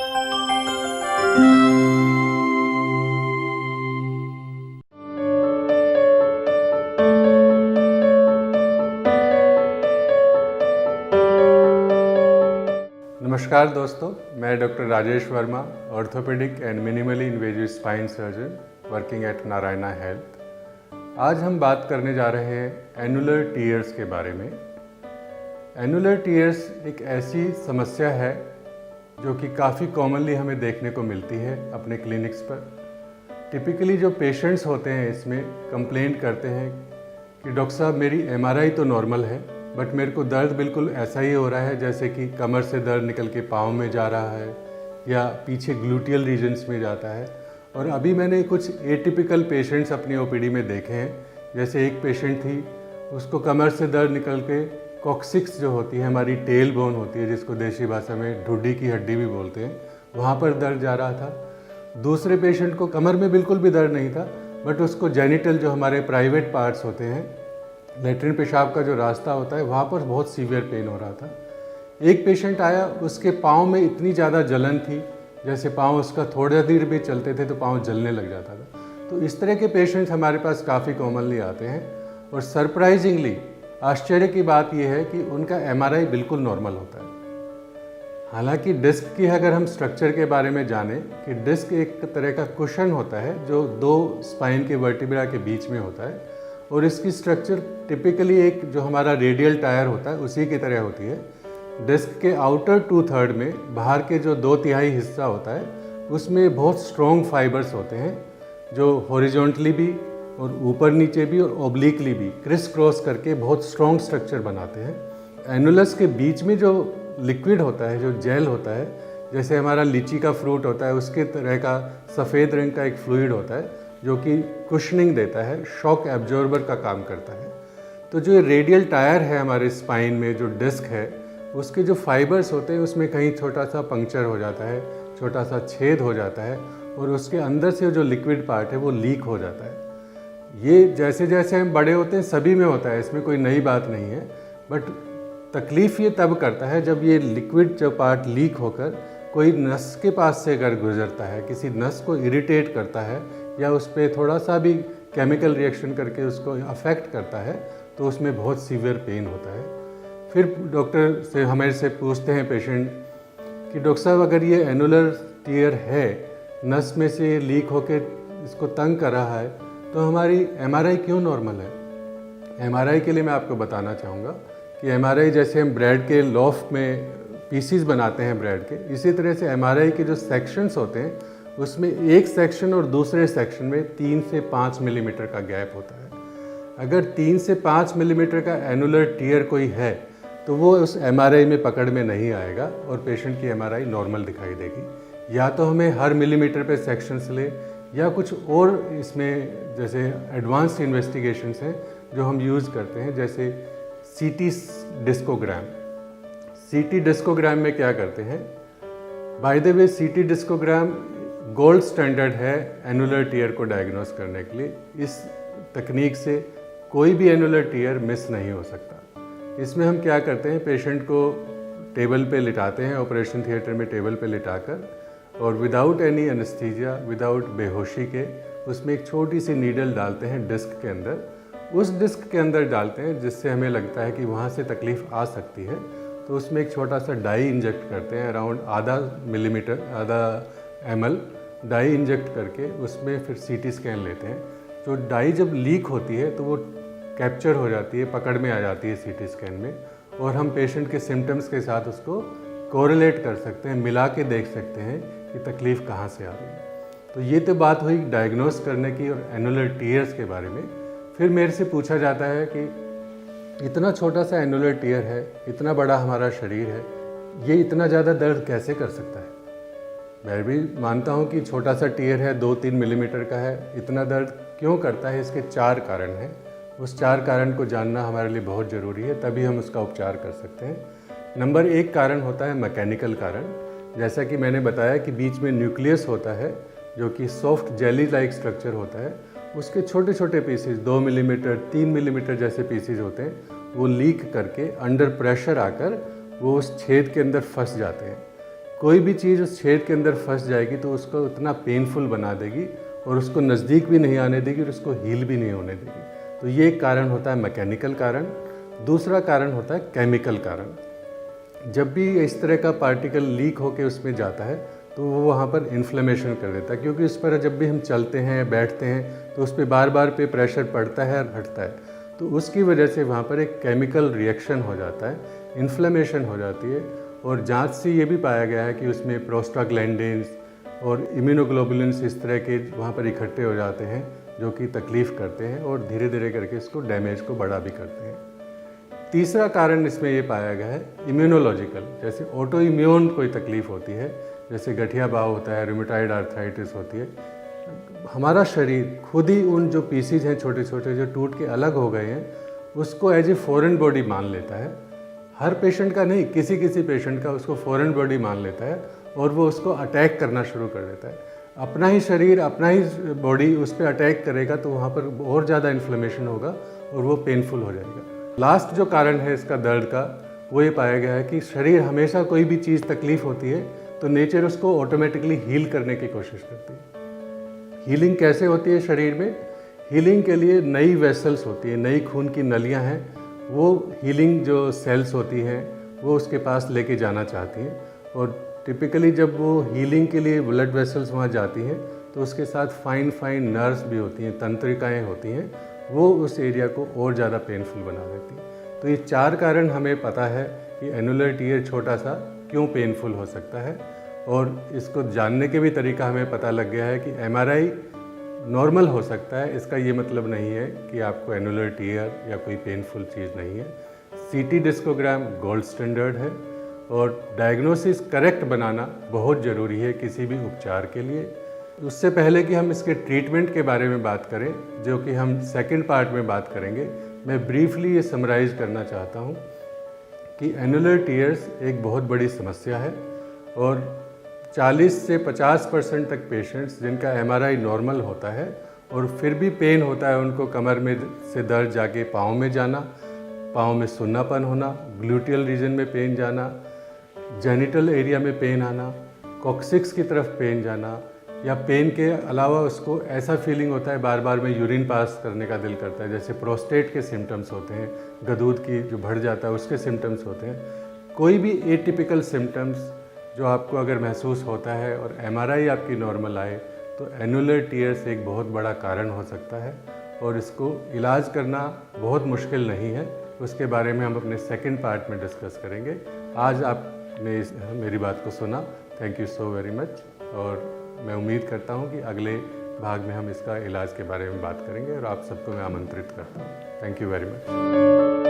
नमस्कार दोस्तों, मैं doctor Rajesh Verma, orthopaedic and minimally invasive spine surgeon working at Narayana health. आज हम बात करने जा रहे हैं एनुलर टीयर्स के बारे में। एनुलर टीयर्स एक ऐसी समस्या है जो कि काफ़ी कॉमनली हमें देखने को मिलती है अपने क्लिनिक्स पर। टिपिकली जो पेशेंट्स होते हैं इसमें कंप्लेंट करते हैं कि डॉक्टर साहब मेरी एमआरआई तो नॉर्मल है, बट मेरे को दर्द बिल्कुल ऐसा ही हो रहा है जैसे कि कमर से दर्द निकल के पाँव में जा रहा है या पीछे ग्लूटियल रीजन्स में जाता है। और अभी मैंने कुछ एटिपिकल पेशेंट्स अपनी ओपीडी में देखे हैं। जैसे एक पेशेंट थी, उसको कमर से दर्द निकल के कॉक्सिक्स जो होती है, हमारी टेल बोन होती है जिसको देसी भाषा में ढूढ़ी की हड्डी भी बोलते हैं, वहाँ पर दर्द जा रहा था। दूसरे पेशेंट को कमर में बिल्कुल भी दर्द नहीं था, बट उसको जेनिटल जो हमारे प्राइवेट पार्ट्स होते हैं, लेटरिन पेशाब का जो रास्ता होता है, वहाँ पर बहुत सीवियर पेन हो रहा था। एक पेशेंट आया, उसके पाँव में इतनी ज़्यादा जलन थी, जैसे पाँव उसका थोड़ा देर भी चलते थे तो पाँव जलने लग जाता था। तो इस तरह के पेशेंट्स हमारे पास काफ़ी कॉमनली आते हैं। और सरप्राइजिंगली आश्चर्य की बात यह है कि उनका एमआरआई बिल्कुल नॉर्मल होता है। हालांकि डिस्क की अगर हम स्ट्रक्चर के बारे में जानें कि डिस्क एक तरह का कुशन होता है जो दो स्पाइन के वर्टिब्रा के बीच में होता है, और इसकी स्ट्रक्चर टिपिकली एक जो हमारा रेडियल टायर होता है उसी की तरह होती है। डिस्क के आउटर 2/3 में बाहर के जो 2/3 हिस्सा होता है उसमें बहुत स्ट्रॉन्ग फाइबर्स होते हैं जो हॉरिजॉन्टली भी और ऊपर नीचे भी और ओब्लिकली भी क्रिस क्रॉस करके बहुत स्ट्रॉन्ग स्ट्रक्चर बनाते हैं। एनुलस के बीच में जो लिक्विड होता है, जो जेल होता है, जैसे हमारा लीची का फ्रूट होता है उसके तरह का सफ़ेद रंग का एक फ्लूइड होता है जो कि कुशनिंग देता है, शॉक एब्जॉर्बर का काम करता है। तो जो रेडियल टायर है हमारे स्पाइन में, जो डिस्क है, उसके जो फाइबर्स होते हैं उसमें कहीं छोटा सा पंक्चर हो जाता है, छोटा सा छेद हो जाता है, और उसके अंदर से जो लिक्विड पार्ट है वो लीक हो जाता है। ये जैसे जैसे हम बड़े होते हैं सभी में होता है, इसमें कोई नई बात नहीं है। बट तकलीफ़ ये तब करता है जब ये लिक्विड जो पार्ट लीक होकर कोई नस के पास से अगर गुजरता है, किसी नस को इरिटेट करता है या उस पर थोड़ा सा भी केमिकल रिएक्शन करके उसको अफेक्ट करता है, तो उसमें बहुत सीवियर पेन होता है। फिर डॉक्टर से हमारे से पूछते हैं पेशेंट कि डॉक्टर साहब अगर ये एनुलर टीयर है, नस में से लीक होकर इसको तंग कर रहा है, तो हमारी एमआरआई क्यों नॉर्मल है? एमआरआई के लिए मैं आपको बताना चाहूँगा कि एमआरआई जैसे हम ब्रेड के लॉफ में पीसीज बनाते हैं ब्रेड के, इसी तरह से एमआरआई के जो सेक्शंस होते हैं उसमें एक सेक्शन और दूसरे सेक्शन में 3 से 5 मिलीमीटर का गैप होता है। अगर 3 से 5 मिलीमीटर का एनुलर टीयर कोई है तो वो उस एमआरआई में पकड़ में नहीं आएगा और पेशेंट की एमआरआई नॉर्मल दिखाई देगी। या तो हमें हर मिलीमीटर पे सेक्शंस ले, या कुछ और इसमें जैसे एडवांस्ड इन्वेस्टिगेशंस हैं जो हम यूज़ करते हैं, जैसे सीटी डिस्कोग्राम। सीटी डिस्कोग्राम में क्या करते हैं? बाय द वे, सीटी डिस्कोग्राम गोल्ड स्टैंडर्ड है एनुलर टीयर को डायग्नोस करने के लिए। इस तकनीक से कोई भी एनुलर टीयर मिस नहीं हो सकता। इसमें हम क्या करते हैं, पेशेंट को टेबल पे लिटाते हैं, ऑपरेशन थिएटर में टेबल पे लिटाकर, और विदाउट एनी एनेस्थीसिया, विदाउट बेहोशी के, उसमें एक छोटी सी नीडल डालते हैं डिस्क के अंदर। उस डिस्क के अंदर डालते हैं जिससे हमें लगता है कि वहाँ से तकलीफ़ आ सकती है, तो उसमें एक छोटा सा डाई इंजेक्ट करते हैं, अराउंड आधा मिलीमीटर, आधा ml डाई इंजेक्ट करके उसमें फिर सीटी स्कैन लेते हैं। तो डाई जब लीक होती है तो वो कैप्चर हो जाती है, पकड़ में आ जाती है सीटी स्कैन में, और हम पेशेंट के सिम्टम्स के साथ उसको कोरिलेट कर सकते हैं, मिला के देख सकते हैं कि तकलीफ़ कहाँ से आ रही है। तो ये तो बात हुई डायग्नोस करने की और एनुलर टीयर्स के बारे में। फिर मेरे से पूछा जाता है कि इतना छोटा सा एनुलर टीयर है, इतना बड़ा हमारा शरीर है, ये इतना ज़्यादा दर्द कैसे कर सकता है? मैं भी मानता हूँ कि छोटा सा टीयर है, 2-3 मिलीमीटर का है, इतना दर्द क्यों करता है? इसके 4 कारण हैं। उस 4 कारण को जानना हमारे लिए बहुत ज़रूरी है, तभी हम उसका उपचार कर सकते हैं। नंबर 1 कारण होता है मैकेनिकल कारण। जैसा कि मैंने बताया कि बीच में न्यूक्लियस होता है जो कि सॉफ्ट जेली लाइक स्ट्रक्चर होता है, उसके छोटे छोटे पीसेज 2 मिलीमीटर 3 मिलीमीटर जैसे पीसेज होते हैं, वो लीक करके अंडर प्रेशर आकर वो उस छेद के अंदर फंस जाते हैं। कोई भी चीज़ उस छेद के अंदर फंस जाएगी तो उसको उतना पेनफुल बना देगी और उसको नज़दीक भी नहीं आने देगी और उसको हील भी नहीं होने देगी। तो ये एक कारण होता है मैकेनिकल कारण। दूसरा कारण होता है केमिकल कारण। जब भी इस तरह का पार्टिकल लीक होकर उसमें जाता है तो वो वहाँ पर इन्फ्लेमेशन कर देता है, क्योंकि उस पर जब भी हम चलते हैं बैठते हैं तो उस पर बार बार पे प्रेशर पड़ता है और हटता है, तो उसकी वजह से वहाँ पर एक केमिकल रिएक्शन हो जाता है, इन्फ्लेमेशन हो जाती है। और जांच से ये भी पाया गया है कि उसमें प्रोस्टाग्लैंडिन्स और इम्यूनोग्लोबुलिन्स इस तरह के वहाँ पर इकट्ठे हो जाते हैं जो कि तकलीफ़ करते हैं और धीरे धीरे करके इसको डैमेज को बड़ा भी करते हैं। तीसरा कारण इसमें ये पाया गया है इम्यूनोलॉजिकल, जैसे ऑटो इम्यून कोई तकलीफ़ होती है, जैसे गठिया बाव होता है, रूमेटॉइड आर्थराइटिस होती है। हमारा शरीर खुद ही उन जो पीसीज हैं छोटे छोटे जो टूट के अलग हो गए हैं उसको एज ए फॉरेन बॉडी मान लेता है। हर पेशेंट का नहीं, किसी किसी पेशेंट का उसको फॉरेन बॉडी मान लेता है और वो उसको अटैक करना शुरू कर देता है। अपना ही शरीर, अपना ही बॉडी उस पर अटैक करेगा तो वहाँ पर और ज़्यादा इन्फ्लेमेशन होगा और वो पेनफुल हो जाएगा। लास्ट जो कारण है इसका दर्द का, वो ये पाया गया है कि शरीर हमेशा कोई भी चीज़ तकलीफ़ होती है तो नेचर उसको ऑटोमेटिकली हील करने की कोशिश करती है। हीलिंग कैसे होती है शरीर में? हीलिंग के लिए नई वेसल्स होती है, नई खून की नलियाँ हैं, वो हीलिंग जो सेल्स होती हैं वो उसके पास लेके जाना चाहती हैं। और टिपिकली जब वो हीलिंग के लिए ब्लड वेसल्स वहाँ जाती हैं तो उसके साथ फाइन फाइन नर्व्स भी होती हैं, तंत्रिकाएँ होती हैं, वो उस एरिया को और ज़्यादा पेनफुल बना देती हैं। तो ये 4 कारण हमें पता है कि एनुलर टीयर छोटा सा क्यों पेनफुल हो सकता है। और इसको जानने के भी तरीका हमें पता लग गया है कि एमआरआई नॉर्मल हो सकता है, इसका ये मतलब नहीं है कि आपको एनुलर टीयर या कोई पेनफुल चीज़ नहीं है। सीटी डिस्कोग्राम गोल्ड स्टैंडर्ड है और डायग्नोसिस करेक्ट बनाना बहुत ज़रूरी है किसी भी उपचार के लिए। उससे पहले कि हम इसके ट्रीटमेंट के बारे में बात करें, जो कि हम सेकंड पार्ट में बात करेंगे, मैं ब्रीफली ये समराइज़ करना चाहता हूँ कि एनुलर टीयर्स एक बहुत बड़ी समस्या है और 40 से 50% तक पेशेंट्स जिनका एमआरआई नॉर्मल होता है और फिर भी पेन होता है, उनको कमर में से दर्द जाके पाँव में जाना, पाँव में सुन्नापन होना, ग्लूटियल रीजन में पेन जाना, जेनिटल एरिया में पेन आना, कॉक्सिक्स की तरफ पेन जाना, या पेन के अलावा उसको ऐसा फीलिंग होता है बार बार में यूरिन पास करने का दिल करता है, जैसे प्रोस्टेट के सिम्टम्स होते हैं, गदूद की जो बढ़ जाता है उसके सिम्टम्स होते हैं। कोई भी एटिपिकल सिम्टम्स जो आपको अगर महसूस होता है और एमआरआई आपकी नॉर्मल आए तो एनुलर टीयर्स एक बहुत बड़ा कारण हो सकता है और इसको इलाज करना बहुत मुश्किल नहीं है। उसके बारे में हम अपने सेकंड पार्ट में डिस्कस करेंगे। आज आपने मेरी बात को सुना, thank you so very much. और मैं उम्मीद करता हूँ कि अगले भाग में हम इसका इलाज के बारे में बात करेंगे और आप सबको मैं आमंत्रित करता हूँ। Thank you very much.